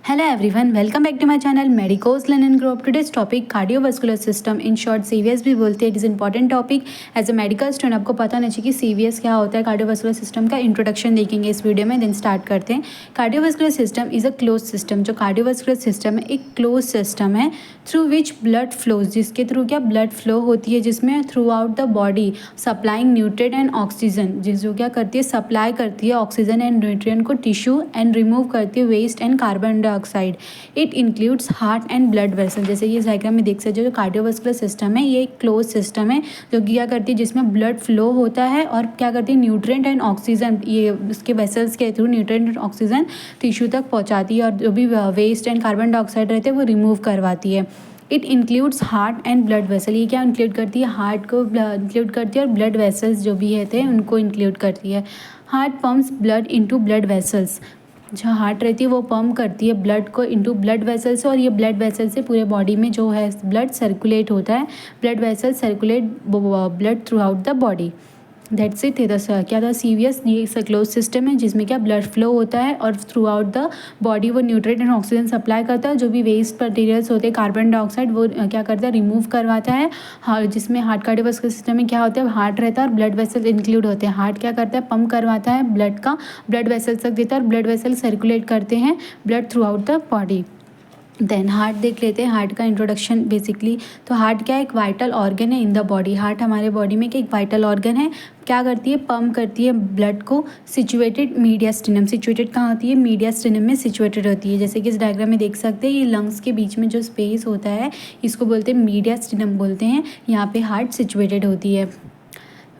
Hello everyone, welcome back to my channel Medicos Learn and Grow Up. Today's topic cardiovascular system, in short CVS भी बोलते हैं. It is important topic. As a medical student आपको पता नहीं चाहिए कि CVS क्या होता है. कार्डियोवास्कुलर सिस्टम का इंट्रोडक्शन देखेंगे इस वीडियो में, देन स्टार्ट करते हैं. Cardiovascular system is a close system. जो कार्डियोवास्कुलर सिस्टम है एक क्लोज सिस्टम है थ्रू विच ब्लड फ्लोज, जिसके थ्रू क्या ब्लड फ्लो होती है, जिसमें throughout the body supplying nutrient and oxygen, जिस जो क्या करती है सप्लाई करती है ऑक्सीजन एंड न्यूट्रिएंट को टिश्यू एंड रिमूव करती है waste and carbon dioxide. It includes heart and blood vessel. जैसे ये डायग्राम में देख सकते हो, जो कार्डियोवास्कुलर सिस्टम है ये एक क्लोज सिस्टम है जो क्या करती है, जिसमें ब्लड फ्लो होता है और क्या करती है न्यूट्रिएंट एंड ऑक्सीजन, ये उसके वेसल्स के through nutrient and oxygen tissue तक पहुंचाती है और जो भी वेस्ट एंड कार्बन डाइऑक्साइड रहते हैं वो रिमूव करवाती है. It includes heart and blood vessel. ये क्या इंक्लूड करती है, हार्ट को इंक्लूड करती है और ब्लड वेसल्स जो भी रहते हैं उनको इंक्लूड करती है. Heart pumps blood into blood vessels. जो हार्ट रहती है वो पम्प करती है ब्लड को इनटू ब्लड वेसल से, और ये ब्लड वेसल से पूरे बॉडी में जो है ब्लड सर्कुलेट होता है. Blood vessel circulate blood throughout the body. That's it. क्या था CVS, ये क्लोज सिस्टम है जिसमें क्या ब्लड फ्लो होता है और थ्रू आउट द बॉडी वो न्यूट्रिएंट एंड ऑक्सीजन सप्लाई करता है. जो भी वेस्ट मटेरियल्स होते हैं कार्बन डाइऑक्साइड वो क्या करता है रिमूव करवाता है. जिसमें हार्ट कार्डियोवास्कुलर सिस्टम में क्या होता है, हार्ट रहता है और ब्लड वेसल इंक्लूड होते हैं. हार्ट क्या करता है पंप करवाता है ब्लड का, ब्लड वेसल तक देता है और ब्लड वेसल सर्कुलेट करते हैं blood throughout the body. Then heart देख लेते हैं. हार्ट का इंट्रोडक्शन बेसिकली, तो हार्ट क्या है, एक वाइटल ऑर्गन है इन द बॉडी. हार्ट हमारे बॉडी में एक वाइटल ऑर्गन है. क्या करती है, पंप करती है ब्लड को. सिचुएटेड मीडियास्टिनम, सिचुएटेड कहाँ होती है, मीडियास्टिनम में सिचुएटेड होती है. जैसे कि इस डायग्राम में देख सकते हैं, ये लंग्स के बीच में जो स्पेस होता है इसको बोलते हैं मीडियास्टिनम बोलते हैं. यहाँ पे हार्ट सिचुएटेड होती है.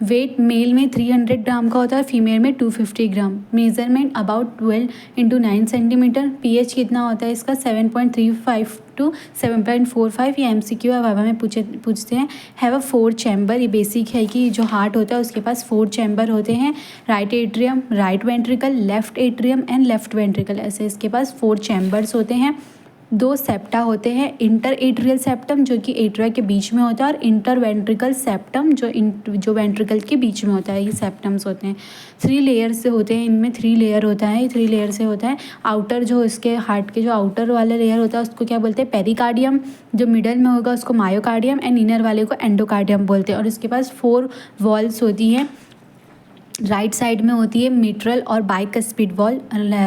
वेट मेल में 300 ग्राम का होता है, फीमेल में 250 gram. Measurement about 12 into 9 centimetre. pH कितना होता है इसका 7.35 टू 7.45. ये MCQ है, वाइवा में पूछते हैं. Have a 4 chamber. ये बेसिक है कि जो हार्ट होता है उसके पास 4 चैम्बर होते हैं. Right atrium, right ventricle, left atrium and left ventricle, ऐसे इसके पास 4 चैम्बर्स होते हैं. 2 सेप्टा होते हैं. इंटर एट्रियल सेप्टम जो कि एट्रिया के बीच में होता है, और इंटर वेंट्रिकल सेप्टम जो वेंट्रिकल के बीच में होता है. ये सेप्टम्स होते हैं. 3 लेयर से होते हैं, इनमें 3 लेयर होता है. 3 लेयर से होता है. आउटर जो इसके हार्ट के जो आउटर वाला लेयर होता है उसको क्या बोलते हैं, पेरिकार्डियम. जो मिडल में होगा उसको मायोकार्डियम एंड इनर वाले को एंडोकार्डियम बोलते हैं. और इसके पास 4 वॉल्स होती हैं. राइट साइड में होती है मिट्रल और बाइकस्पिड वॉल.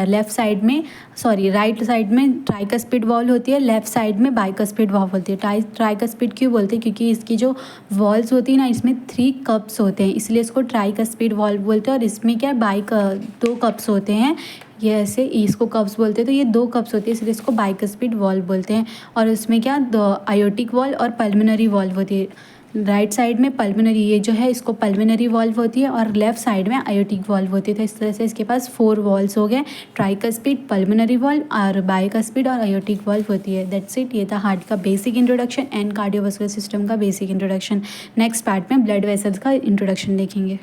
लेफ्ट साइड में राइट साइड में ट्राइकस्पिड वॉल होती है, लेफ्ट साइड में बाइकस्पिड वॉल होती है. ट्राइकस्पिड क्यों बोलते हैं, क्योंकि इसकी जो वॉल्स होती है ना इसमें 3 कप्स होते हैं, इसलिए इसको ट्राइकस्पिड वॉल बोलते हैं. और इसमें क्या 2 कप्स होते हैं, ये ऐसे इसको कप्स बोलते हैं. तो ये 2 कप्स होती है इसलिए इसको बाइकस्पिड वॉल बोलते हैं. और इसमें क्या आयोटिक वॉल और पल्मोनरी वॉल्व होती है. राइट साइड में पल्मोनरी, ये जो है इसको पल्मोनरी वॉल्व होती है, और लेफ्ट साइड में आयोटिक वॉल्व होती है. तो इस तरह से इसके पास 4 वॉल्स हो गए, ट्राइकस्पिड, पल्मोनरी वॉल्व और बाइकस्पिड और आयोटिक वॉल्व होती है. That's it. ये था हार्ट का basic introduction and cardiovascular system का बेसिक इंट्रोडक्शन. नेक्स्ट पार्ट में ब्लड वेसल्स का इंट्रोडक्शन देखेंगे.